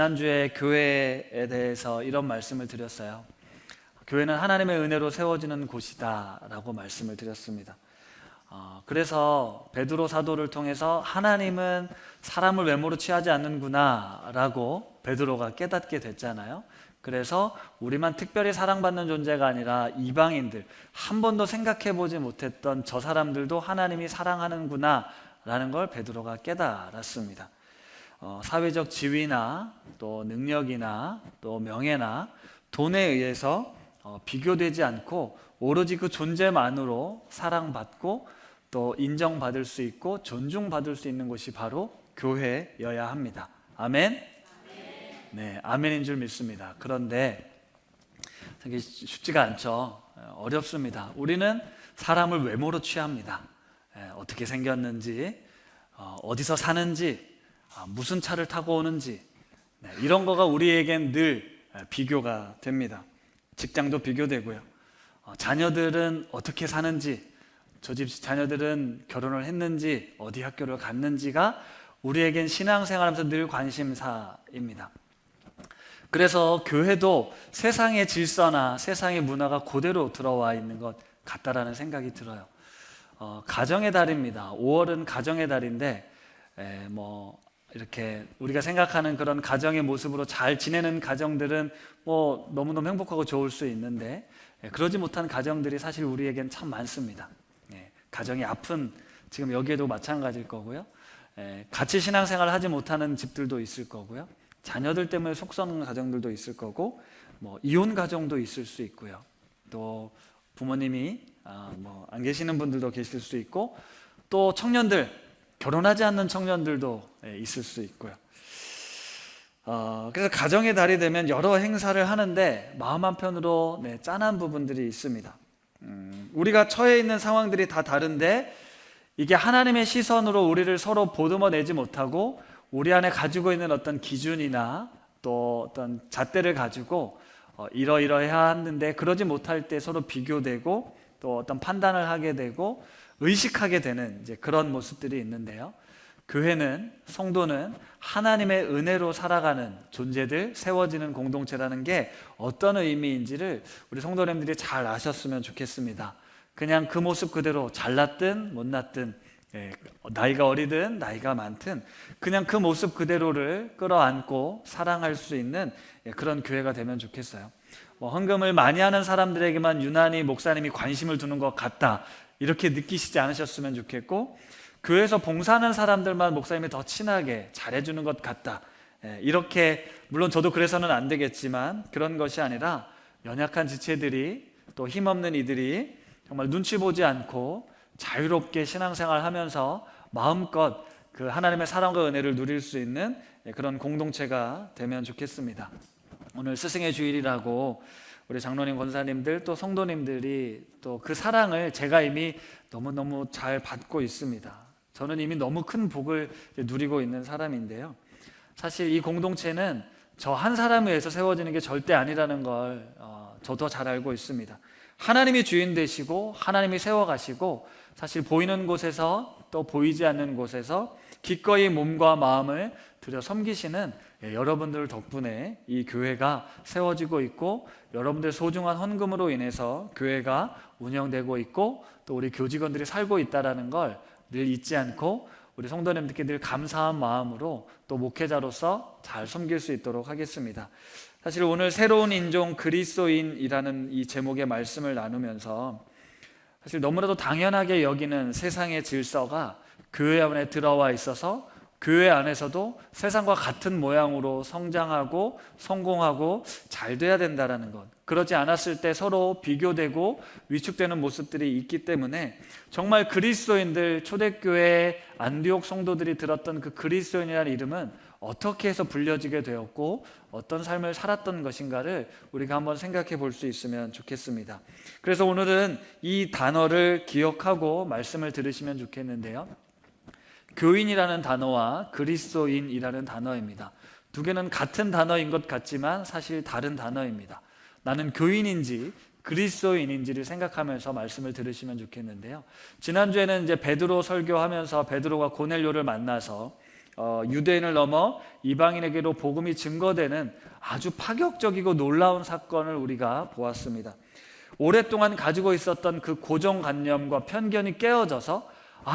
지난주에 교회에 대해서 이런 말씀을 드렸어요. 교회는 하나님의 은혜로 세워지는 곳이다 라고 말씀을 드렸습니다. 그래서 베드로 사도를 통해서 하나님은 사람을 외모로 취하지 않는구나 라고 베드로가 깨닫게 됐잖아요. 그래서 우리만 특별히 사랑받는 존재가 아니라 이방인들, 한 번도 생각해보지 못했던 저 사람들도 하나님이 사랑하는구나 라는 걸 베드로가 깨달았습니다. 사회적 지위나 또 능력이나 또 명예나 돈에 의해서 비교되지 않고 오로지 그 존재만으로 사랑받고 또 인정받을 수 있고 존중받을 수 있는 곳이 바로 교회여야 합니다. 아멘? 네, 아멘인 줄 믿습니다. 그런데 되게 쉽지가 않죠. 어렵습니다. 우리는 사람을 외모로 취합니다. 어떻게 생겼는지, 어디서 사는지, 무슨 차를 타고 오는지, 이런 거가 우리에겐 늘 비교가 됩니다. 직장도 비교되고요. 자녀들은 어떻게 사는지, 저 집 자녀들은 결혼을 했는지, 어디 학교를 갔는지가 우리에겐 신앙생활하면서 늘 관심사입니다. 그래서 교회도 세상의 질서나 세상의 문화가 그대로 들어와 있는 것 같다라는 생각이 들어요. 가정의 달입니다. 5월은 가정의 달인데 이렇게 우리가 생각하는 그런 가정의 모습으로 잘 지내는 가정들은 너무너무 행복하고 좋을 수 있는데 그러지 못한 가정들이 사실 우리에겐 참 많습니다. 가정이 아픈, 지금 여기에도 마찬가지일 거고요. 같이 신앙생활을 하지 못하는 집들도 있을 거고요. 자녀들 때문에 속 썩는 가정들도 있을 거고, 이혼 가정도 있을 수 있고요. 또 부모님이 안 계시는 분들도 계실 수 있고, 또 청년들, 결혼하지 않는 청년들도 있을 수 있고요. 그래서 가정의 달이 되면 여러 행사를 하는데 마음 한편으로 짠한 부분들이 있습니다. 우리가 처해 있는 상황들이 다 다른데 이게 하나님의 시선으로 우리를 서로 보듬어내지 못하고 우리 안에 가지고 있는 어떤 기준이나 또 어떤 잣대를 가지고 이러이러해야 하는데 그러지 못할 때 서로 비교되고 또 어떤 판단을 하게 되고 의식하게 되는 이제 그런 모습들이 있는데요. 교회는, 성도는 하나님의 은혜로 살아가는 존재들, 세워지는 공동체라는 게 어떤 의미인지를 우리 성도님들이 잘 아셨으면 좋겠습니다. 그냥 그 모습 그대로 잘났든 못났든 나이가 어리든 나이가 많든 그냥 그 모습 그대로를 끌어안고 사랑할 수 있는 그런 교회가 되면 좋겠어요. 헌금을 많이 하는 사람들에게만 유난히 목사님이 관심을 두는 것 같다, 이렇게 느끼시지 않으셨으면 좋겠고, 교회에서 봉사하는 사람들만 목사님이 더 친하게 잘해주는 것 같다, 이렇게, 물론 저도 그래서는 안 되겠지만 그런 것이 아니라 연약한 지체들이, 또 힘없는 이들이 정말 눈치 보지 않고 자유롭게 신앙생활 하면서 마음껏 그 하나님의 사랑과 은혜를 누릴 수 있는 그런 공동체가 되면 좋겠습니다. 오늘 스승의 주일이라고 우리 장로님, 권사님들, 또 성도님들이 또 그 사랑을 제가 이미 너무너무 잘 받고 있습니다. 저는 이미 너무 큰 복을 누리고 있는 사람인데요. 사실 이 공동체는 저 한 사람에 의해서 세워지는 게 절대 아니라는 걸 저도 잘 알고 있습니다. 하나님이 주인 되시고 하나님이 세워가시고, 사실 보이는 곳에서 또 보이지 않는 곳에서 기꺼이 몸과 마음을 들여 섬기시는 여러분들 덕분에 이 교회가 세워지고 있고, 여러분들 소중한 헌금으로 인해서 교회가 운영되고 있고, 또 우리 교직원들이 살고 있다는 걸 늘 잊지 않고 우리 성도님들께 늘 감사한 마음으로 또 목회자로서 잘 섬길 수 있도록 하겠습니다. 사실 오늘 새로운 인종 그리스도인이라는 이 제목의 말씀을 나누면서 사실 너무나도 당연하게 여기는 세상의 질서가 교회 안에 들어와 있어서 교회 안에서도 세상과 같은 모양으로 성장하고 성공하고 잘 돼야 된다는 것, 그러지 않았을 때 서로 비교되고 위축되는 모습들이 있기 때문에 정말 그리스도인들, 초대교회 안디옥 성도들이 들었던 그 그리스도인이라는 이름은 어떻게 해서 불려지게 되었고 어떤 삶을 살았던 것인가를 우리가 한번 생각해 볼 수 있으면 좋겠습니다. 그래서 오늘은 이 단어를 기억하고 말씀을 들으시면 좋겠는데요, 교인이라는 단어와 그리스도인이라는 단어입니다. 두 개는 같은 단어인 것 같지만 사실 다른 단어입니다. 나는 교인인지 그리스도인인지를 생각하면서 말씀을 들으시면 좋겠는데요. 지난주에는 이제 베드로 설교하면서 베드로가 고넬료를 만나서 유대인을 넘어 이방인에게로 복음이 증거되는 아주 파격적이고 놀라운 사건을 우리가 보았습니다. 오랫동안 가지고 있었던 그 고정관념과 편견이 깨어져서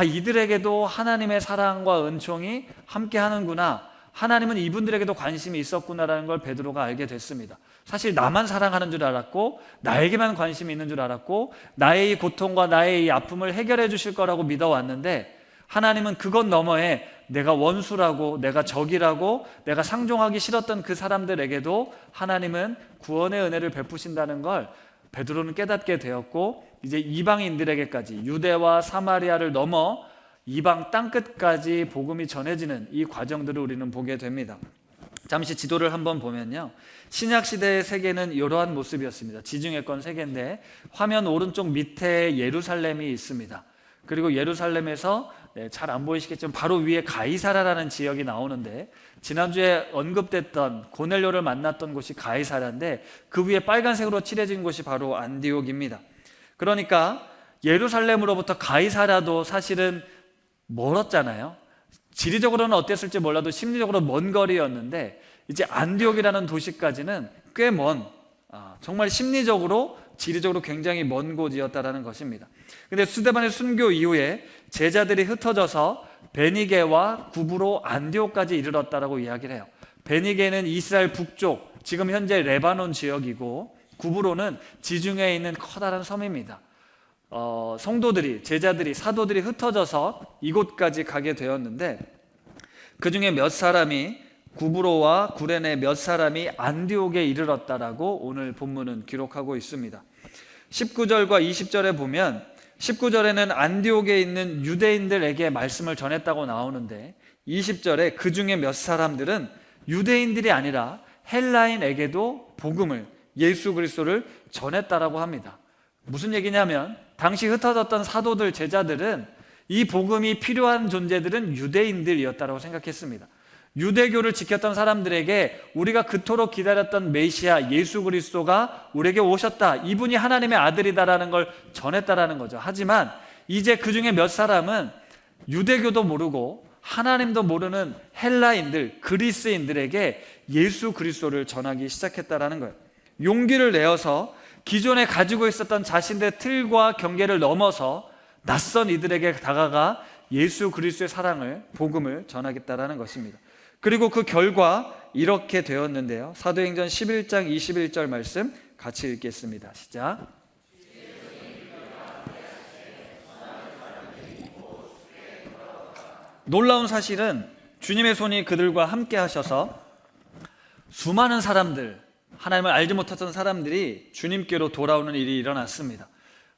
이들에게도 하나님의 사랑과 은총이 함께하는구나, 하나님은 이분들에게도 관심이 있었구나라는 걸 베드로가 알게 됐습니다. 사실 나만 사랑하는 줄 알았고, 나에게만 관심이 있는 줄 알았고, 나의 이 고통과 나의 이 아픔을 해결해 주실 거라고 믿어왔는데, 하나님은 그것 너머에 내가 원수라고, 내가 적이라고, 내가 상종하기 싫었던 그 사람들에게도 하나님은 구원의 은혜를 베푸신다는 걸 베드로는 깨닫게 되었고, 이제 이방인들에게까지, 유대와 사마리아를 넘어 이방 땅끝까지 복음이 전해지는 이 과정들을 우리는 보게 됩니다. 잠시 지도를 한번 보면요, 신약시대의 세계는 이러한 모습이었습니다. 지중해권 세계인데 화면 오른쪽 밑에 예루살렘이 있습니다. 그리고 예루살렘에서 잘 안 보이시겠지만 바로 위에 가이사라라는 지역이 나오는데, 지난주에 언급됐던 고넬료를 만났던 곳이 가이사라인데 그 위에 빨간색으로 칠해진 곳이 바로 안디옥입니다. 그러니까 예루살렘으로부터 가이사라도 사실은 멀었잖아요. 지리적으로는 어땠을지 몰라도 심리적으로 먼 거리였는데, 이제 안디옥이라는 도시까지는 꽤 먼, 정말 심리적으로 지리적으로 굉장히 먼 곳이었다라는 것입니다. 근데 스데반의 순교 이후에 제자들이 흩어져서 베니게와 구브로, 안디옥까지 이르렀다라고 이야기를 해요. 베니게는 이스라엘 북쪽, 지금 현재 레바논 지역이고, 구브로는 지중해에 있는 커다란 섬입니다. 성도들이, 제자들이, 사도들이 흩어져서 이곳까지 가게 되었는데, 그 중에 몇 사람이 구브로와 구레네, 몇 사람이 안디옥에 이르렀다라고 오늘 본문은 기록하고 있습니다. 19절과 20절에 보면, 19절에는 안디옥에 있는 유대인들에게 말씀을 전했다고 나오는데, 20절에 그 중에 몇 사람들은 유대인들이 아니라 헬라인에게도 복음을, 예수 그리스도를 전했다라고 합니다. 무슨 얘기냐면, 당시 흩어졌던 사도들, 제자들은 이 복음이 필요한 존재들은 유대인들이었다고 생각했습니다. 유대교를 지켰던 사람들에게 우리가 그토록 기다렸던 메시아 예수 그리스도가 우리에게 오셨다, 이분이 하나님의 아들이다라는 걸 전했다라는 거죠. 하지만 이제 그 중에 몇 사람은 유대교도 모르고 하나님도 모르는 헬라인들, 그리스인들에게 예수 그리스도를 전하기 시작했다라는 거예요. 용기를 내어서 기존에 가지고 있었던 자신들의 틀과 경계를 넘어서 낯선 이들에게 다가가 예수 그리스도의 사랑을, 복음을 전하겠다라는 것입니다. 그리고 그 결과 이렇게 되었는데요, 사도행전 11장 21절 말씀 같이 읽겠습니다. 시작. 놀라운 사실은 주님의 손이 그들과 함께 하셔서 수많은 사람들, 하나님을 알지 못했던 사람들이 주님께로 돌아오는 일이 일어났습니다.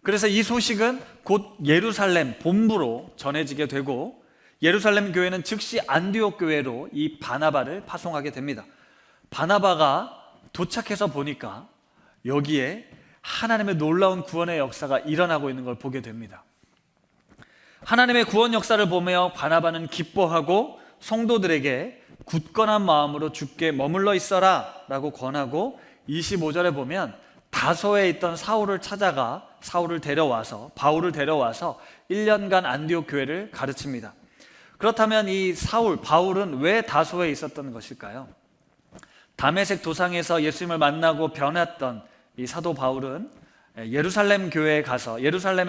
그래서 이 소식은 곧 예루살렘 본부로 전해지게 되고, 예루살렘 교회는 즉시 안디옥 교회로 이 바나바를 파송하게 됩니다. 바나바가 도착해서 보니까 여기에 하나님의 놀라운 구원의 역사가 일어나고 있는 걸 보게 됩니다. 하나님의 구원 역사를 보며 바나바는 기뻐하고 성도들에게 굳건한 마음으로 주께 머물러 있어라 라고 권하고, 25절에 보면 다소에 있던 사울을 찾아가 바울을 데려와서 1년간 안디옥 교회를 가르칩니다. 그렇다면 이 바울은 왜 다소에 있었던 것일까요? 다메섹 도상에서 예수님을 만나고 변했던 이 사도 바울은 예루살렘에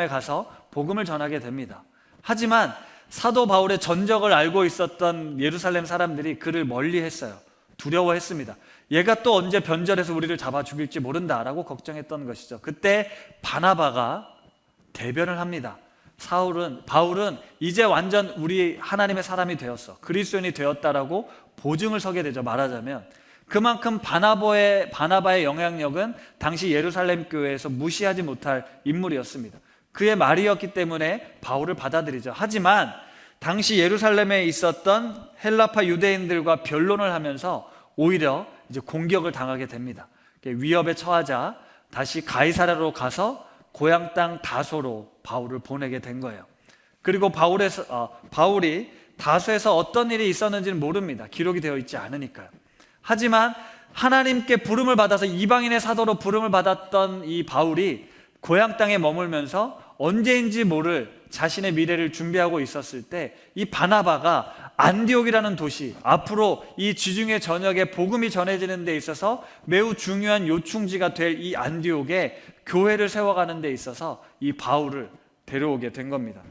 가서 복음을 전하게 됩니다. 하지만 사도 바울의 전적을 알고 있었던 예루살렘 사람들이 그를 멀리했어요. 두려워했습니다. 얘가 또 언제 변절해서 우리를 잡아 죽일지 모른다라고 걱정했던 것이죠. 그때 바나바가 대변을 합니다. 바울은 이제 완전 우리 하나님의 사람이 되었어, 그리스도인이 되었다라고 보증을 서게 되죠. 말하자면 그만큼 바나바의 영향력은 당시 예루살렘 교회에서 무시하지 못할 인물이었습니다. 그의 말이었기 때문에 바울을 받아들이죠. 하지만 당시 예루살렘에 있었던 헬라파 유대인들과 변론을 하면서 오히려 이제 공격을 당하게 됩니다. 위협에 처하자 다시 가이사랴로 가서 고향 땅 다소로 바울을 보내게 된 거예요. 그리고 바울이 다소에서 어떤 일이 있었는지는 모릅니다. 기록이 되어 있지 않으니까요. 하지만 하나님께 부름을 받아서 이방인의 사도로 부름을 받았던 이 바울이 고향 땅에 머물면서 언제인지 모를 자신의 미래를 준비하고 있었을 때 이 바나바가 안디옥이라는 도시, 앞으로 이 지중해 전역에 복음이 전해지는 데 있어서 매우 중요한 요충지가 될 이 안디옥에 교회를 세워가는 데 있어서 이 바울을 데려오게 된 겁니다.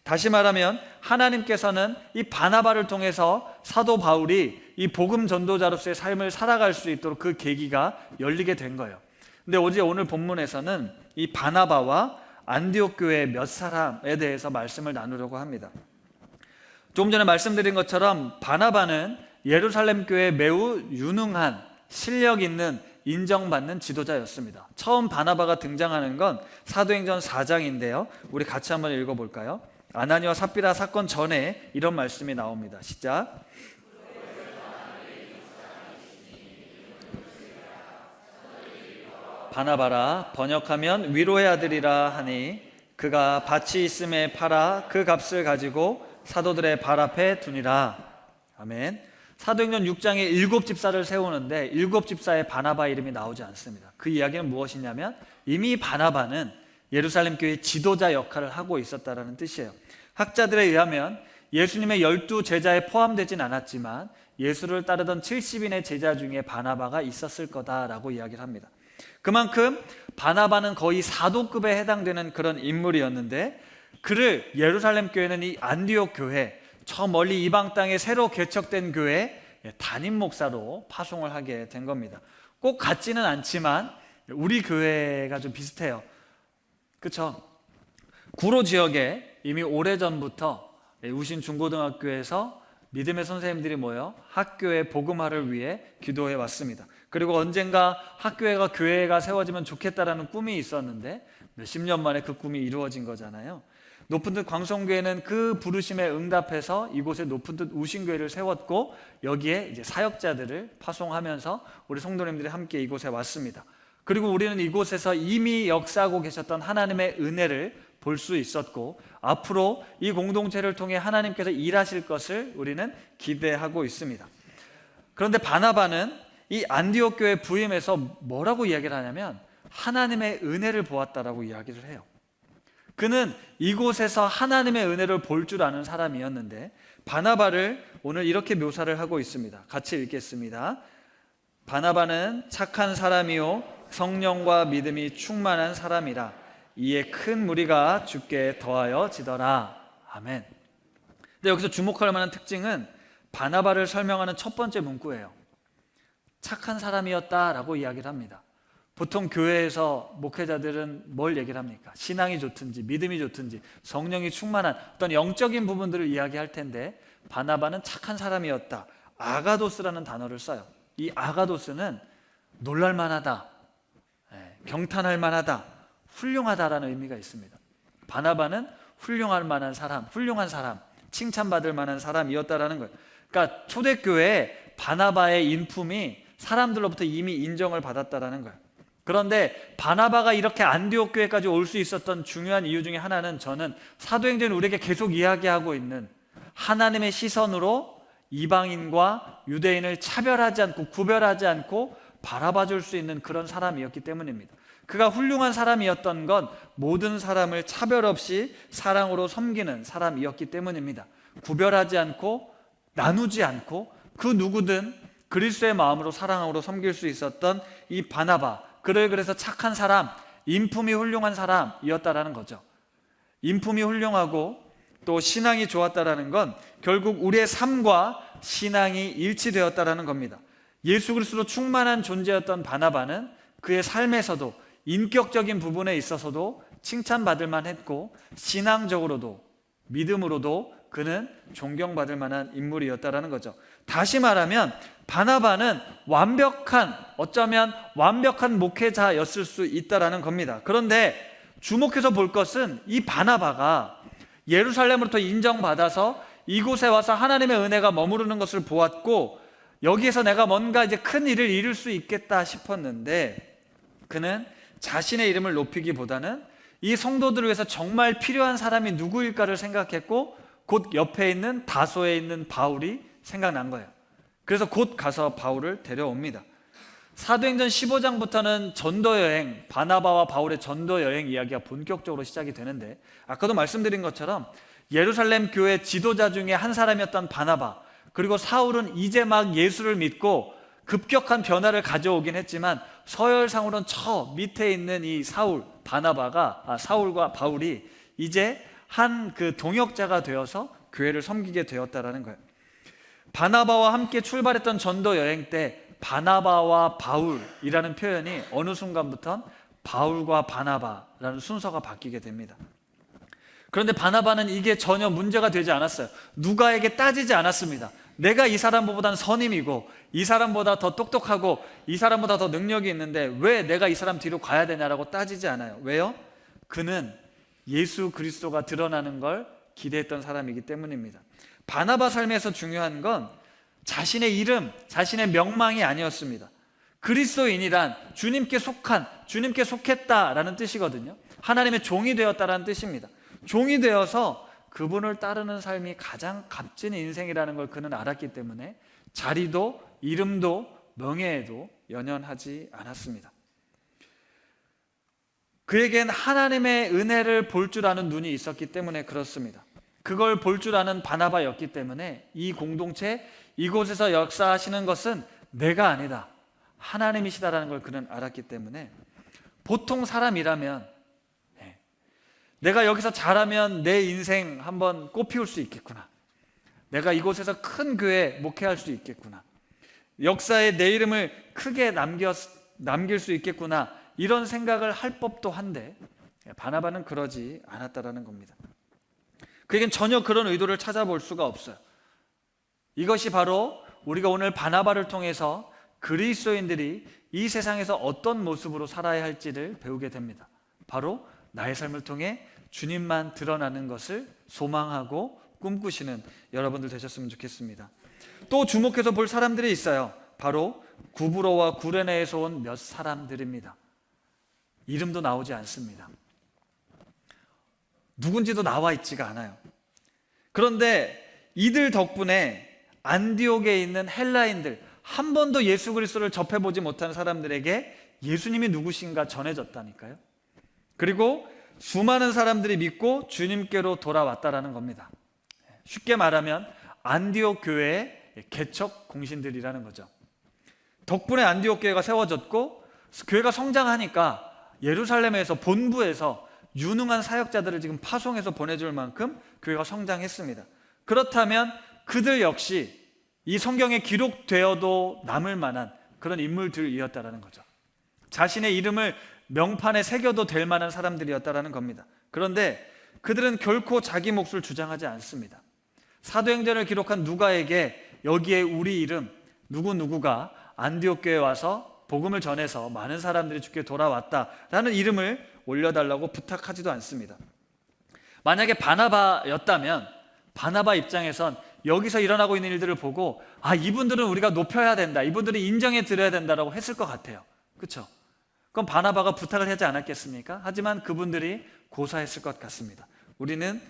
다시 말하면 하나님께서는 이 바나바를 통해서 사도 바울이 이 복음 전도자로서의 삶을 살아갈 수 있도록 그 계기가 열리게 된 거예요. 근데 오늘 본문에서는 이 바나바와 안디옥 교회 몇 사람에 대해서 말씀을 나누려고 합니다. 조금 전에 말씀드린 것처럼 바나바는 예루살렘 교회에 매우 유능한 실력 있는 인정받는 지도자였습니다. 처음 바나바가 등장하는 건 사도행전 4장인데요. 우리 같이 한번 읽어볼까요? 아나니와 삽비라 사건 전에 이런 말씀이 나옵니다. 시작. 바나바라, 번역하면 위로의 아들이라 하니 그가 밭이 있음에 팔아 그 값을 가지고 사도들의 발 앞에 두니라. 아멘. 사도행전 6장에 7집사를 세우는데 7집사에 바나바 이름이 나오지 않습니다. 그 이야기는 무엇이냐면 이미 바나바는 예루살렘 교회 지도자 역할을 하고 있었다는 뜻이에요. 학자들에 의하면 예수님의 12제자에 포함되진 않았지만 예수를 따르던 70인의 제자 중에 바나바가 있었을 거다라고 이야기를 합니다. 그만큼 바나바는 거의 사도급에 해당되는 그런 인물이었는데, 그를 예루살렘 교회는 이 안디옥 교회, 저 멀리 이방 땅에 새로 개척된 교회 담임 목사로 파송을 하게 된 겁니다. 꼭 같지는 않지만 우리 교회가 좀 비슷해요. 그렇죠? 구로 지역에 이미 오래전부터 우신 중고등학교에서 믿음의 선생님들이 모여 학교의 복음화를 위해 기도해 왔습니다. 그리고 언젠가 학교가 교회가 세워지면 좋겠다라는 꿈이 있었는데 몇십 년 만에 그 꿈이 이루어진 거잖아요. 높은 듯 광성교회는 그 부르심에 응답해서 이곳에 높은 듯 우신교회를 세웠고, 여기에 이제 사역자들을 파송하면서 우리 성도님들이 함께 이곳에 왔습니다. 그리고 우리는 이곳에서 이미 역사하고 계셨던 하나님의 은혜를 볼 수 있었고, 앞으로 이 공동체를 통해 하나님께서 일하실 것을 우리는 기대하고 있습니다. 그런데 바나바는 이 안디옥 교회 부임에서 뭐라고 이야기를 하냐면 하나님의 은혜를 보았다라고 이야기를 해요. 그는 이곳에서 하나님의 은혜를 볼 줄 아는 사람이었는데, 바나바를 오늘 이렇게 묘사를 하고 있습니다. 같이 읽겠습니다. 바나바는 착한 사람이요 성령과 믿음이 충만한 사람이라 이에 큰 무리가 주께 더하여 지더라. 아멘. 근데 여기서 주목할 만한 특징은 바나바를 설명하는 첫 번째 문구예요. 착한 사람이었다라고 이야기를 합니다. 보통 교회에서 목회자들은 뭘 얘기를 합니까? 신앙이 좋든지 믿음이 좋든지 성령이 충만한 어떤 영적인 부분들을 이야기할 텐데, 바나바는 착한 사람이었다. 아가도스라는 단어를 써요. 이 아가도스는 놀랄만하다, 경탄할 만하다, 훌륭하다라는 의미가 있습니다. 바나바는 훌륭할 만한 사람, 훌륭한 사람, 칭찬받을 만한 사람이었다라는 거예요. 그러니까 초대교회에 바나바의 인품이 사람들로부터 이미 인정을 받았다라는 거예요. 그런데 바나바가 이렇게 안디옥 교회까지 올 수 있었던 중요한 이유 중에 하나는, 저는 사도행전이 우리에게 계속 이야기하고 있는 하나님의 시선으로 이방인과 유대인을 차별하지 않고 구별하지 않고 바라봐 줄 수 있는 그런 사람이었기 때문입니다. 그가 훌륭한 사람이었던 건 모든 사람을 차별 없이 사랑으로 섬기는 사람이었기 때문입니다. 구별하지 않고 나누지 않고 그 누구든 그리스도의 마음으로 사랑으로 섬길 수 있었던 이 바나바, 그를 그래서 착한 사람, 인품이 훌륭한 사람이었다라는 거죠. 인품이 훌륭하고 또 신앙이 좋았다라는 건 결국 우리의 삶과 신앙이 일치되었다라는 겁니다. 예수 그리스도로 충만한 존재였던 바나바는 그의 삶에서도 인격적인 부분에 있어서도 칭찬받을 만했고, 신앙적으로도 믿음으로도 그는 존경받을 만한 인물이었다라는 거죠. 다시 말하면 바나바는 어쩌면 완벽한 목회자였을 수 있다라는 겁니다. 그런데 주목해서 볼 것은 이 바나바가 예루살렘으로부터 인정받아서 이곳에 와서 하나님의 은혜가 머무르는 것을 보았고, 여기에서 내가 뭔가 이제 큰 일을 이룰 수 있겠다 싶었는데, 그는 자신의 이름을 높이기보다는 이 성도들을 위해서 정말 필요한 사람이 누구일까를 생각했고, 곧 옆에 있는 다소에 있는 바울이 생각난 거예요. 그래서 곧 가서 바울을 데려옵니다. 사도행전 15장부터는 전도여행, 바나바와 바울의 전도여행 이야기가 본격적으로 시작이 되는데, 아까도 말씀드린 것처럼 예루살렘 교회 지도자 중에 한 사람이었던 바나바, 그리고 사울은 이제 막 예수를 믿고 급격한 변화를 가져오긴 했지만 서열상으로는 저 밑에 있는 이 사울과 바울이 이제 한 그 동역자가 되어서 교회를 섬기게 되었다라는 거예요. 바나바와 함께 출발했던 전도 여행 때 바나바와 바울이라는 표현이 어느 순간부터 바울과 바나바라는 순서가 바뀌게 됩니다. 그런데 바나바는 이게 전혀 문제가 되지 않았어요. 누가에게 따지지 않았습니다. 내가 이 사람보다는 선임이고 이 사람보다 더 똑똑하고 이 사람보다 더 능력이 있는데 왜 내가 이 사람 뒤로 가야 되냐라고 따지지 않아요. 왜요? 그는 예수 그리스도가 드러나는 걸 기대했던 사람이기 때문입니다. 바나바 삶에서 중요한 건 자신의 이름, 자신의 명망이 아니었습니다. 그리스도인이란 주님께 속한, 주님께 속했다라는 뜻이거든요. 하나님의 종이 되었다라는 뜻입니다. 종이 되어서 그분을 따르는 삶이 가장 값진 인생이라는 걸 그는 알았기 때문에 자리도 이름도 명예에도 연연하지 않았습니다. 그에겐 하나님의 은혜를 볼 줄 아는 눈이 있었기 때문에 그렇습니다. 그걸 볼 줄 아는 바나바였기 때문에 이 공동체, 이곳에서 역사하시는 것은 내가 아니다, 하나님이시다라는 걸 그는 알았기 때문에 보통 사람이라면 내가 여기서 잘하면 내 인생 한번 꽃피울 수 있겠구나, 내가 이곳에서 큰 교회 목회할 수 있겠구나, 역사에 내 이름을 크게 남길 수 있겠구나, 이런 생각을 할 법도 한데 바나바는 그러지 않았다라는 겁니다. 그에겐 전혀 그런 의도를 찾아볼 수가 없어요. 이것이 바로 우리가 오늘 바나바를 통해서 그리스도인들이 이 세상에서 어떤 모습으로 살아야 할지를 배우게 됩니다. 바로 나의 삶을 통해 주님만 드러나는 것을 소망하고 꿈꾸시는 여러분들 되셨으면 좋겠습니다. 또 주목해서 볼 사람들이 있어요. 바로 구브로와 구레네에서 온 몇 사람들입니다. 이름도 나오지 않습니다. 누군지도 나와 있지가 않아요. 그런데 이들 덕분에 안디옥에 있는 헬라인들, 한 번도 예수 그리스도를 접해보지 못한 사람들에게 예수님이 누구신가 전해졌다니까요. 그리고 수많은 사람들이 믿고 주님께로 돌아왔다라는 겁니다. 쉽게 말하면 안디옥 교회의 개척 공신들이라는 거죠. 덕분에 안디옥 교회가 세워졌고 교회가 성장하니까 예루살렘에서 본부에서 유능한 사역자들을 지금 파송해서 보내줄 만큼 교회가 성장했습니다. 그렇다면 그들 역시 이 성경에 기록되어도 남을 만한 그런 인물들이었다라는 거죠. 자신의 이름을 명판에 새겨도 될 만한 사람들이었다라는 겁니다. 그런데 그들은 결코 자기 몫을 주장하지 않습니다. 사도행전을 기록한 누가에게 여기에 우리 이름 누구누구가 안디옥 교회에 와서 복음을 전해서 많은 사람들이 주께 돌아왔다라는 이름을 올려달라고 부탁하지도 않습니다. 만약에 바나바였다면 바나바 입장에선 여기서 일어나고 있는 일들을 보고 이분들은 우리가 높여야 된다, 이분들은 인정해 드려야 된다라고 했을 것 같아요. 그렇죠? 그럼 바나바가 부탁을 하지 않았겠습니까? 하지만 그분들이 고사했을 것 같습니다. 우리는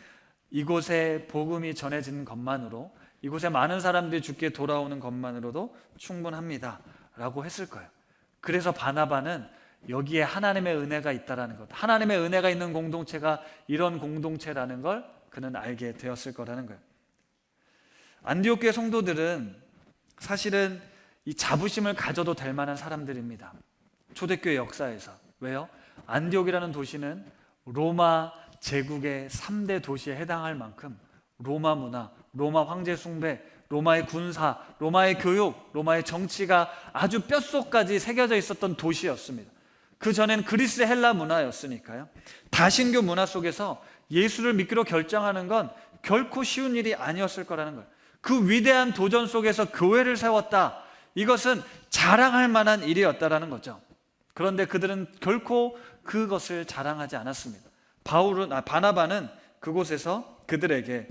이곳에 복음이 전해지는 것만으로, 이곳에 많은 사람들이 주께 돌아오는 것만으로도 충분합니다 라고 했을 거예요. 그래서 바나바는 여기에 하나님의 은혜가 있다라는 것, 하나님의 은혜가 있는 공동체가 이런 공동체라는 걸 그는 알게 되었을 거라는 거예요. 안디옥 교회 성도들은 사실은 이 자부심을 가져도 될 만한 사람들입니다. 초대교회 역사에서. 왜요? 안디옥이라는 도시는 로마 제국의 3대 도시에 해당할 만큼 로마 문화, 로마 황제 숭배, 로마의 군사, 로마의 교육, 로마의 정치가 아주 뼛속까지 새겨져 있었던 도시였습니다. 그 전엔 그리스 헬라 문화였으니까요. 다신교 문화 속에서 예수를 믿기로 결정하는 건 결코 쉬운 일이 아니었을 거라는 거예요. 그 위대한 도전 속에서 교회를 세웠다, 이것은 자랑할 만한 일이었다라는 거죠. 그런데 그들은 결코 그것을 자랑하지 않았습니다. 바나바는 그곳에서 그들에게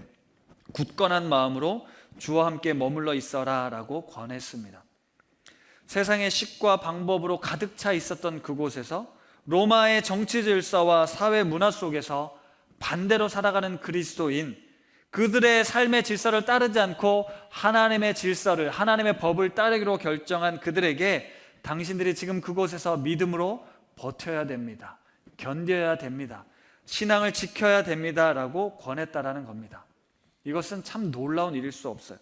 굳건한 마음으로 주와 함께 머물러 있어라 라고 권했습니다. 세상의 식과 방법으로 가득 차 있었던 그곳에서 로마의 정치 질서와 사회 문화 속에서 반대로 살아가는 그리스도인, 그들의 삶의 질서를 따르지 않고 하나님의 질서를, 하나님의 법을 따르기로 결정한 그들에게 당신들이 지금 그곳에서 믿음으로 버텨야 됩니다. 견뎌야 됩니다. 신앙을 지켜야 됩니다. 라고 권했다라는 겁니다. 이것은 참 놀라운 일일 수 없어요.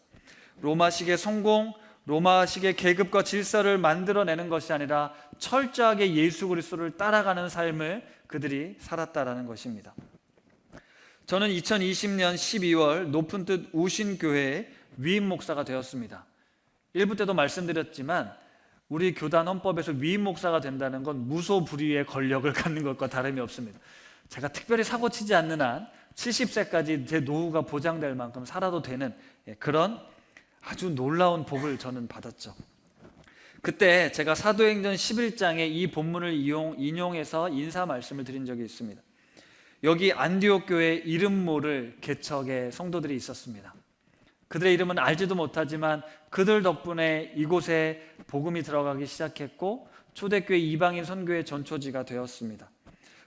로마식의 성공, 로마식의 계급과 질서를 만들어내는 것이 아니라 철저하게 예수 그리스도를 따라가는 삶을 그들이 살았다라는 것입니다. 저는 2020년 12월 높은 뜻 우신교회의 위임 목사가 되었습니다. 일부 때도 말씀드렸지만 우리 교단 헌법에서 위임 목사가 된다는 건 무소불위의 권력을 갖는 것과 다름이 없습니다. 제가 특별히 사고치지 않는 한 70세까지 제 노후가 보장될 만큼 살아도 되는 그런 아주 놀라운 복을 저는 받았죠. 그때 제가 사도행전 11장의 이 본문을 인용해서 인사 말씀을 드린 적이 있습니다. 여기 안디옥 교회 이름 모를 개척의 성도들이 있었습니다. 그들의 이름은 알지도 못하지만 그들 덕분에 이곳에 복음이 들어가기 시작했고 초대교회 이방인 선교의 전초지가 되었습니다.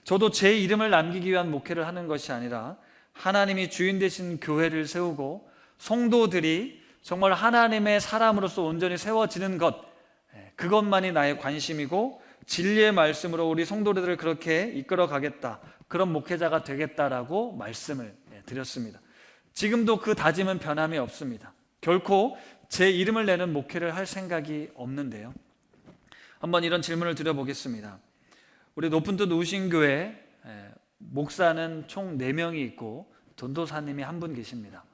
저도 제 이름을 남기기 위한 목회를 하는 것이 아니라 하나님이 주인 되신 교회를 세우고 성도들이 정말 하나님의 사람으로서 온전히 세워지는 것, 그것만이 나의 관심이고 진리의 말씀으로 우리 성도들을 그렇게 이끌어 가겠다, 그런 목회자가 되겠다라고 말씀을 드렸습니다. 지금도 그 다짐은 변함이 없습니다. 결코 제 이름을 내는 목회를 할 생각이 없는데요. 한번 이런 질문을 드려보겠습니다. 우리 높은 뜻 우신교회 목사는 총 4명이 있고 전도사님이 한 분 계십니다.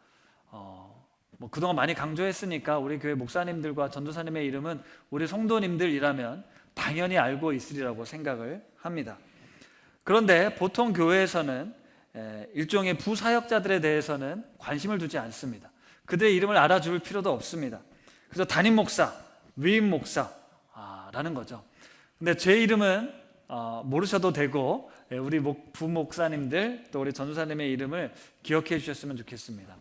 그동안 많이 강조했으니까 우리 교회 목사님들과 전도사님의 이름은 우리 성도님들이라면 당연히 알고 있으리라고 생각을 합니다. 그런데 보통 교회에서는 일종의 부사역자들에 대해서는 관심을 두지 않습니다. 그들의 이름을 알아줄 필요도 없습니다. 그래서 담임 목사, 위임 목사라는 거죠. 근데 제 이름은 모르셔도 되고 우리 부목사님들 또 우리 전도사님의 이름을 기억해 주셨으면 좋겠습니다.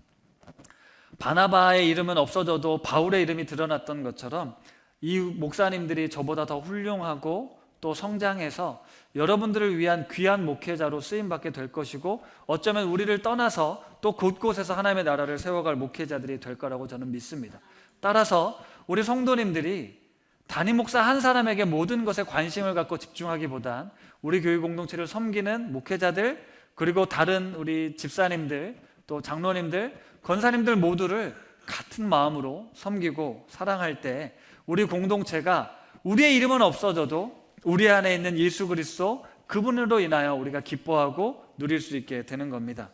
바나바의 이름은 없어져도 바울의 이름이 드러났던 것처럼 이 목사님들이 저보다 더 훌륭하고 또 성장해서 여러분들을 위한 귀한 목회자로 쓰임받게 될 것이고 어쩌면 우리를 떠나서 또 곳곳에서 하나님의 나라를 세워갈 목회자들이 될 거라고 저는 믿습니다. 따라서 우리 성도님들이 담임 목사 한 사람에게 모든 것에 관심을 갖고 집중하기보단 우리 교회 공동체를 섬기는 목회자들, 그리고 다른 우리 집사님들, 또 장로님들, 권사님들 모두를 같은 마음으로 섬기고 사랑할 때 우리 공동체가 우리의 이름은 없어져도 우리 안에 있는 예수 그리스도 그분으로 인하여 우리가 기뻐하고 누릴 수 있게 되는 겁니다.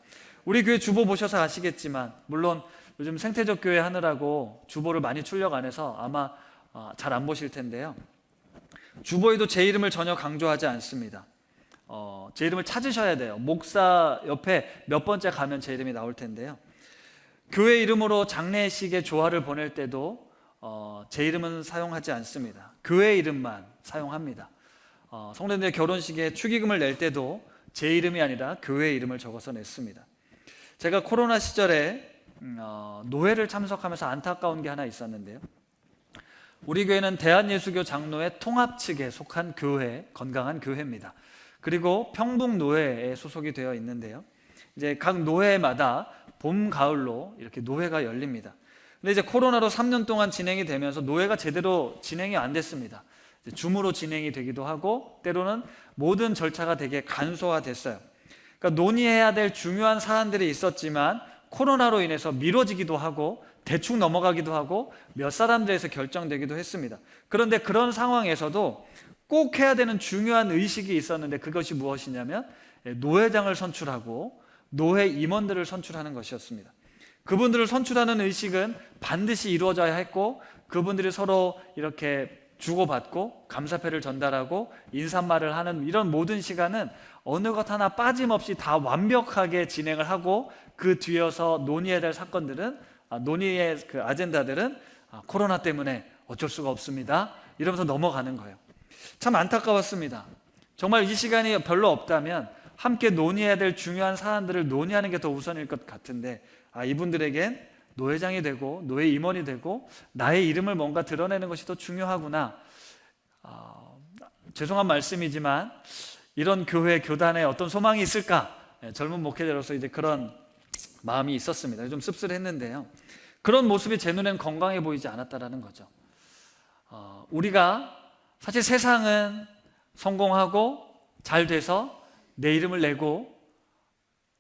우리 교회 주보 보셔서 아시겠지만 물론 요즘 생태적 교회 하느라고 주보를 많이 출력 안 해서 아마 잘 안 보실 텐데요. 주보에도 제 이름을 전혀 강조하지 않습니다. 제 이름을 찾으셔야 돼요. 목사 옆에 몇 번째 가면 제 이름이 나올 텐데요. 교회 이름으로 장례식에 조화를 보낼 때도 제 이름은 사용하지 않습니다. 교회 이름만 사용합니다. 성도님들 결혼식에 축의금을 낼 때도 제 이름이 아니라 교회 이름을 적어서 냈습니다. 제가 코로나 시절에 노회를 참석하면서 안타까운 게 하나 있었는데요. 우리 교회는 대한예수교 장로회 통합 측에 속한 교회, 건강한 교회입니다. 그리고 평북노회에 소속이 되어 있는데요. 이제 각 노회마다 봄, 가을로 이렇게 노회가 열립니다. 근데 이제 코로나로 3년 동안 진행이 되면서 노회가 제대로 진행이 안 됐습니다. 줌으로 진행이 되기도 하고 때로는 모든 절차가 되게 간소화됐어요. 그러니까 논의해야 될 중요한 사안들이 있었지만 코로나로 인해서 미뤄지기도 하고 대충 넘어가기도 하고 몇 사람들에서 결정되기도 했습니다. 그런데 그런 상황에서도 꼭 해야 되는 중요한 의식이 있었는데 그것이 무엇이냐면 노회장을 선출하고 노회 임원들을 선출하는 것이었습니다. 그분들을 선출하는 의식은 반드시 이루어져야 했고 그분들이 서로 이렇게 주고받고 감사패를 전달하고 인사말을 하는 이런 모든 시간은 어느 것 하나 빠짐없이 다 완벽하게 진행을 하고 그 뒤에서 논의해야 될 사건들은 논의의 그 아젠다들은 코로나 때문에 어쩔 수가 없습니다 이러면서 넘어가는 거예요. 참 안타까웠습니다. 정말 이 시간이 별로 없다면 함께 논의해야 될 중요한 사안들을 논의하는 게 더 우선일 것 같은데 이분들에겐 노회장이 되고 노회 임원이 되고 나의 이름을 뭔가 드러내는 것이 더 중요하구나. 죄송한 말씀이지만 이런 교회 교단에 어떤 소망이 있을까? 젊은 목회자로서 이제 그런 마음이 있었습니다. 좀 씁쓸했는데요. 그런 모습이 제 눈엔 건강해 보이지 않았다라는 거죠. 우리가 사실 세상은 성공하고 잘 돼서 내 이름을 내고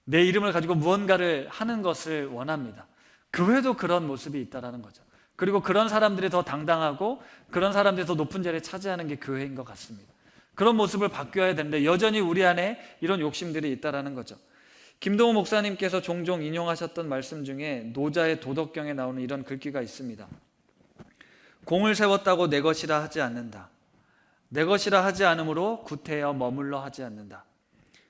내 이름을 가지고 무언가를 하는 것을 원합니다. 교회도 그런 모습이 있다는 거죠. 그리고 그런 사람들이 더 당당하고 그런 사람들이 더 높은 자리를 차지하는 게 교회인 것 같습니다. 그런 모습을 바뀌어야 되는데 여전히 우리 안에 이런 욕심들이 있다는 거죠. 김동호 목사님께서 종종 인용하셨던 말씀 중에 노자의 도덕경에 나오는 이런 글귀가 있습니다. 공을 세웠다고 내 것이라 하지 않는다. 내 것이라 하지 않으므로 구태여 머물러 하지 않는다.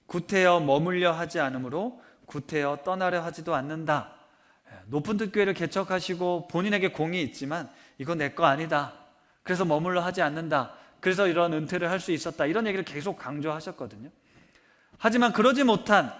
구태여 머물려 하지 않으므로 구태여 떠나려 하지도 않는다. 높은 뜻교회를 개척하시고 본인에게 공이 있지만 이건 내 거 아니다. 그래서 머물러 하지 않는다. 그래서 이런 은퇴를 할 수 있었다. 이런 얘기를 계속 강조하셨거든요. 하지만 그러지 못한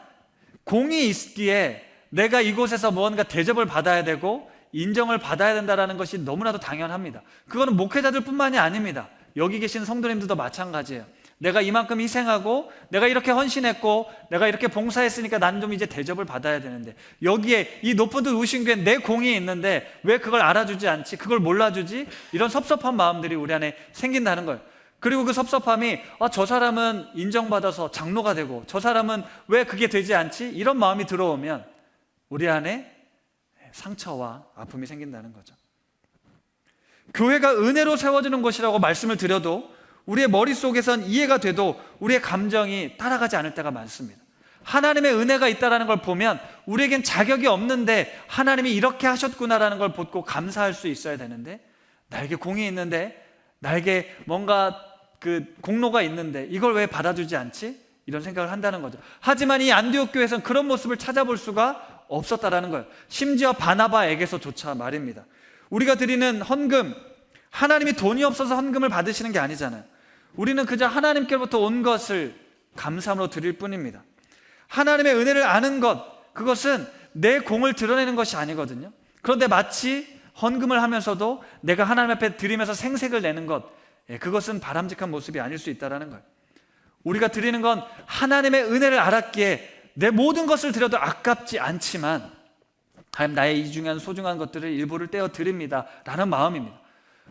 공이 있기에 내가 이곳에서 무언가 대접을 받아야 되고 인정을 받아야 된다는 것이 너무나도 당연합니다. 그거는 목회자들 뿐만이 아닙니다. 여기 계신 성도님들도 마찬가지예요. 내가 이만큼 희생하고 내가 이렇게 헌신했고 내가 이렇게 봉사했으니까 난 좀 이제 대접을 받아야 되는데 여기에 이 높은 뜻 우신교회 내 공이 있는데 왜 그걸 알아주지 않지? 그걸 몰라주지? 이런 섭섭한 마음들이 우리 안에 생긴다는 거예요. 그리고 그 섭섭함이 저 사람은 인정받아서 장로가 되고 저 사람은 왜 그게 되지 않지? 이런 마음이 들어오면 우리 안에 상처와 아픔이 생긴다는 거죠. 교회가 은혜로 세워지는 것이라고 말씀을 드려도 우리의 머릿속에선 이해가 돼도 우리의 감정이 따라가지 않을 때가 많습니다. 하나님의 은혜가 있다는 걸 보면 우리에겐 자격이 없는데 하나님이 이렇게 하셨구나라는 걸 보고 감사할 수 있어야 되는데 나에게 공이 있는데 나에게 뭔가 그 공로가 있는데 이걸 왜 받아주지 않지? 이런 생각을 한다는 거죠. 하지만 이 안디옥 교회에서는 그런 모습을 찾아볼 수가 없었다라는 거예요. 심지어 바나바에게서조차 말입니다. 우리가 드리는 헌금, 하나님이 돈이 없어서 헌금을 받으시는 게 아니잖아요. 우리는 그저 하나님께로부터 온 것을 감사함으로 드릴 뿐입니다. 하나님의 은혜를 아는 것, 그것은 내 공을 드러내는 것이 아니거든요. 그런데 마치 헌금을 하면서도 내가 하나님 앞에 드리면서 생색을 내는 것, 그것은 바람직한 모습이 아닐 수 있다는 거예요. 우리가 드리는 건 하나님의 은혜를 알았기에 내 모든 것을 드려도 아깝지 않지만 하나님 나의 이 중요한 소중한 것들을 일부를 떼어 드립니다 라는 마음입니다.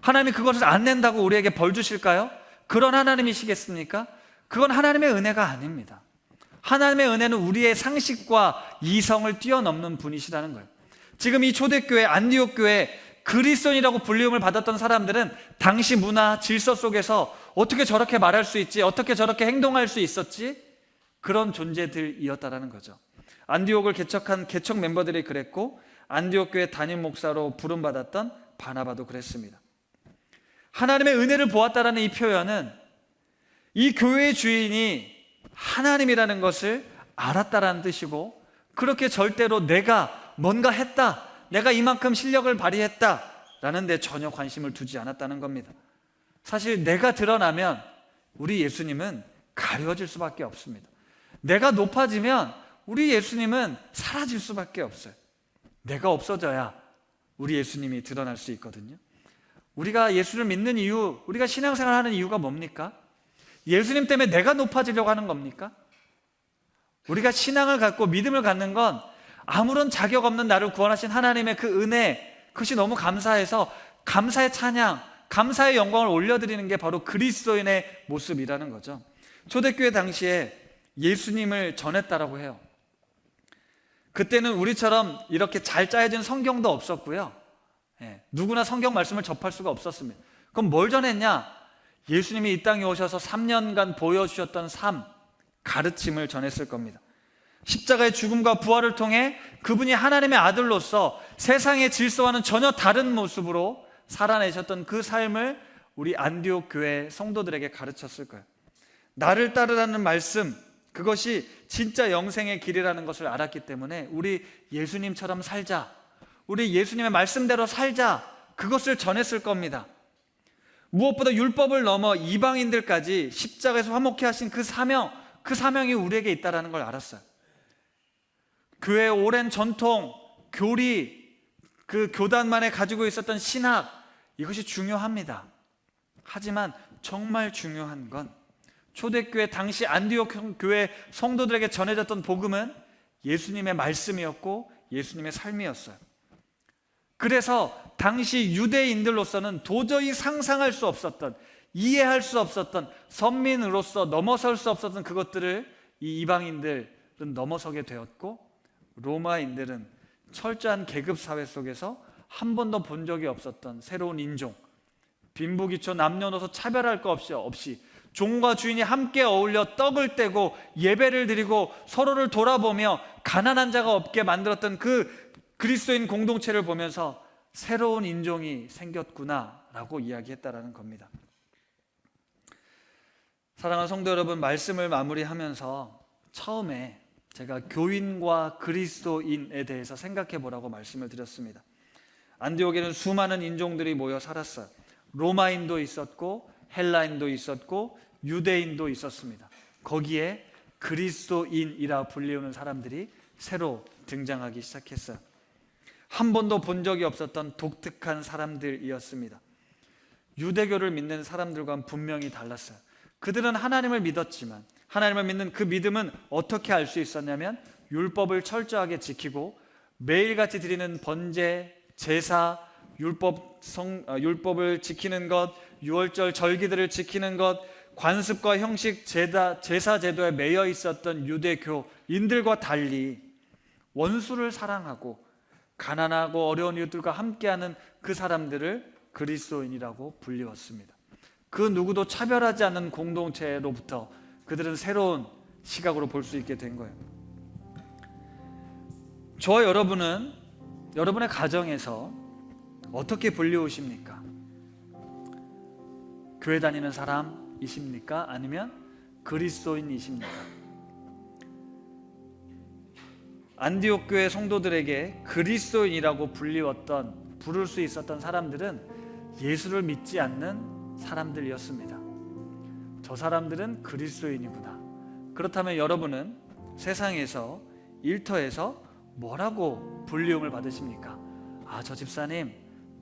하나님이 그것을 안 낸다고 우리에게 벌 주실까요? 그런 하나님이시겠습니까? 그건 하나님의 은혜가 아닙니다. 하나님의 은혜는 우리의 상식과 이성을 뛰어넘는 분이시라는 거예요. 지금 이 초대교회 안디옥 교회 그리스도인이라고 불리움을 받았던 사람들은 당시 문화 질서 속에서 어떻게 저렇게 말할 수 있지? 어떻게 저렇게 행동할 수 있었지? 그런 존재들이었다라는 거죠. 안디옥을 개척한 개척 멤버들이 그랬고 안디옥 교회 담임 목사로 부름받았던 바나바도 그랬습니다. 하나님의 은혜를 보았다라는 이 표현은 이 교회의 주인이 하나님이라는 것을 알았다라는 뜻이고 그렇게 절대로 내가 뭔가 했다, 내가 이만큼 실력을 발휘했다라는 데 전혀 관심을 두지 않았다는 겁니다. 사실 내가 드러나면 우리 예수님은 가려질 수밖에 없습니다. 내가 높아지면 우리 예수님은 사라질 수밖에 없어요. 내가 없어져야 우리 예수님이 드러날 수 있거든요. 우리가 예수를 믿는 이유, 우리가 신앙생활 하는 이유가 뭡니까? 예수님 때문에 내가 높아지려고 하는 겁니까? 우리가 신앙을 갖고 믿음을 갖는 건 아무런 자격 없는 나를 구원하신 하나님의 그 은혜, 그것이 너무 감사해서 감사의 찬양, 감사의 영광을 올려드리는 게 바로 그리스도인의 모습이라는 거죠. 초대교회 당시에 예수님을 전했다라고 해요. 그때는 우리처럼 이렇게 잘 짜여진 성경도 없었고요. 누구나 성경 말씀을 접할 수가 없었습니다. 그럼 뭘 전했냐? 예수님이 이 땅에 오셔서 3년간 보여주셨던 삶, 가르침을 전했을 겁니다. 십자가의 죽음과 부활을 통해 그분이 하나님의 아들로서 세상의 질서와는 전혀 다른 모습으로 살아내셨던 그 삶을 우리 안디옥 교회 성도들에게 가르쳤을 거예요. 나를 따르라는 말씀, 그것이 진짜 영생의 길이라는 것을 알았기 때문에 우리 예수님처럼 살자, 우리 예수님의 말씀대로 살자, 그것을 전했을 겁니다. 무엇보다 율법을 넘어 이방인들까지 십자가에서 화목케 하신 그 사명이 우리에게 있다는 걸 알았어요. 교회의 오랜 전통, 교리, 그 교단만에 가지고 있었던 신학, 이것이 중요합니다. 하지만 정말 중요한 건 초대교회 당시 안디옥 교회 성도들에게 전해졌던 복음은 예수님의 말씀이었고 예수님의 삶이었어요. 그래서 당시 유대인들로서는 도저히 상상할 수 없었던 이해할 수 없었던, 선민으로서 넘어설 수 없었던 그것들을 이 이방인들은 넘어서게 되었고, 로마인들은 철저한 계급 사회 속에서 한 번도 본 적이 없었던 새로운 인종, 빈부귀초 남녀노소 차별할 것 없이 종과 주인이 함께 어울려 떡을 떼고 예배를 드리고 서로를 돌아보며 가난한 자가 없게 만들었던 그 그리스도인 공동체를 보면서 새로운 인종이 생겼구나라고 이야기했다라는 겁니다. 사랑하는 성도 여러분, 말씀을 마무리하면서 처음에 제가 교인과 그리스도인에 대해서 생각해 보라고 말씀을 드렸습니다. 안디옥에는 수많은 인종들이 모여 살았어요. 로마인도 있었고 헬라인도 있었고 유대인도 있었습니다. 거기에 그리스도인이라 불리우는 사람들이 새로 등장하기 시작했어요. 한 번도 본 적이 없었던 독특한 사람들이었습니다. 유대교를 믿는 사람들과는 분명히 달랐어요. 그들은 하나님을 믿었지만 하나님을 믿는 그 믿음은 어떻게 알 수 있었냐면 율법을 철저하게 지키고 매일같이 드리는 번제, 제사, 율법을 지키는 것, 유월절 절기들을 지키는 것, 관습과 형식, 제사 제도에 매여 있었던 유대교인들과 달리 원수를 사랑하고 가난하고 어려운 이웃들과 함께하는 그 사람들을 그리스도인이라고 불리웠습니다. 그 누구도 차별하지 않는 공동체로부터 그들은 새로운 시각으로 볼 수 있게 된 거예요. 저와 여러분은 여러분의 가정에서 어떻게 불리우십니까? 교회 다니는 사람이십니까? 아니면 그리스도인이십니까? 안디옥 교회 성도들에게 그리스도인이라고 부를 수 있었던 사람들은 예수를 믿지 않는 사람들이었습니다. 저 사람들은 그리스도인이구나. 그렇다면 여러분은 세상에서, 일터에서 뭐라고 불리움을 받으십니까? 아, 저 집사님,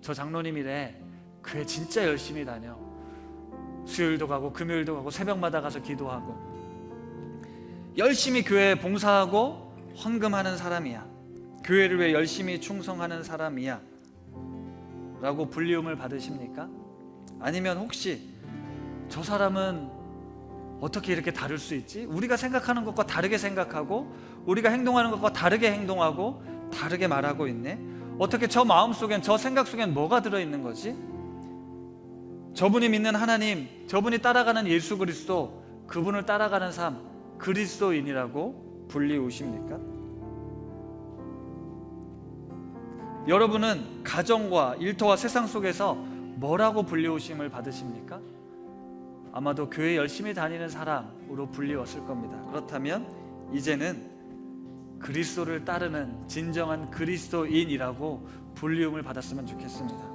저 장로님이래, 교회 진짜 열심히 다녀, 수요일도 가고 금요일도 가고 새벽마다 가서 기도하고 열심히 교회에 봉사하고 헌금하는 사람이야, 교회를 위해 열심히 충성하는 사람이야 라고 불리움을 받으십니까? 아니면 혹시 저 사람은 어떻게 이렇게 다를 수 있지? 우리가 생각하는 것과 다르게 생각하고 우리가 행동하는 것과 다르게 행동하고 다르게 말하고 있네? 어떻게 저 마음속엔, 저 생각 속엔 뭐가 들어있는 거지? 저분이 믿는 하나님, 저분이 따라가는 예수 그리스도, 그분을 따라가는 삶, 그리스도인이라고 불리우십니까? 여러분은 가정과 일터와 세상 속에서 뭐라고 불리우심을 받으십니까? 아마도 교회 열심히 다니는 사람으로 불리웠을 겁니다. 그렇다면 이제는 그리스도를 따르는 진정한 그리스도인이라고 불리움을 받았으면 좋겠습니다.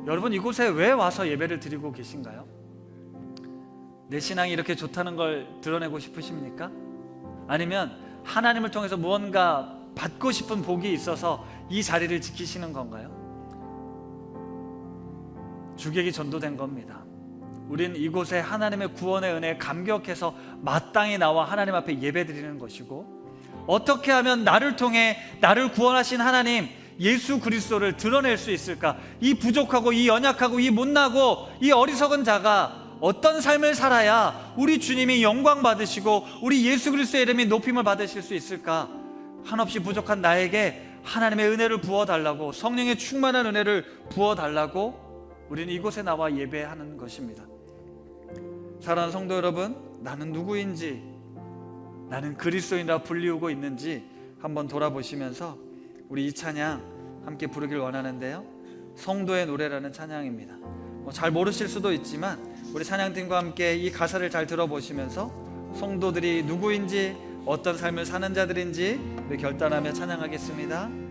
여러분, 이곳에 왜 와서 예배를 드리고 계신가요? 내 신앙이 이렇게 좋다는 걸 드러내고 싶으십니까? 아니면 하나님을 통해서 무언가 받고 싶은 복이 있어서 이 자리를 지키시는 건가요? 주객이 전도된 겁니다. 우린 이곳에 하나님의 구원의 은혜에 감격해서 마땅히 나와 하나님 앞에 예배드리는 것이고, 어떻게 하면 나를 통해 나를 구원하신 하나님 예수 그리스도를 드러낼 수 있을까? 이 부족하고 이 연약하고 이 못나고 이 어리석은 자가 어떤 삶을 살아야 우리 주님이 영광 받으시고 우리 예수 그리스도의 이름이 높임을 받으실 수 있을까? 한없이 부족한 나에게 하나님의 은혜를 부어달라고, 성령의 충만한 은혜를 부어달라고 우리는 이곳에 나와 예배하는 것입니다. 사랑하는 성도 여러분, 나는 누구인지, 나는 그리스도인이라 불리우고 있는지 한번 돌아보시면서 우리 이 찬양 함께 부르길 원하는데요, 성도의 노래라는 찬양입니다. 잘 모르실 수도 있지만 우리 찬양팀과 함께 이 가사를 잘 들어보시면서 성도들이 누구인지, 어떤 삶을 사는 자들인지 우리 결단하며 찬양하겠습니다.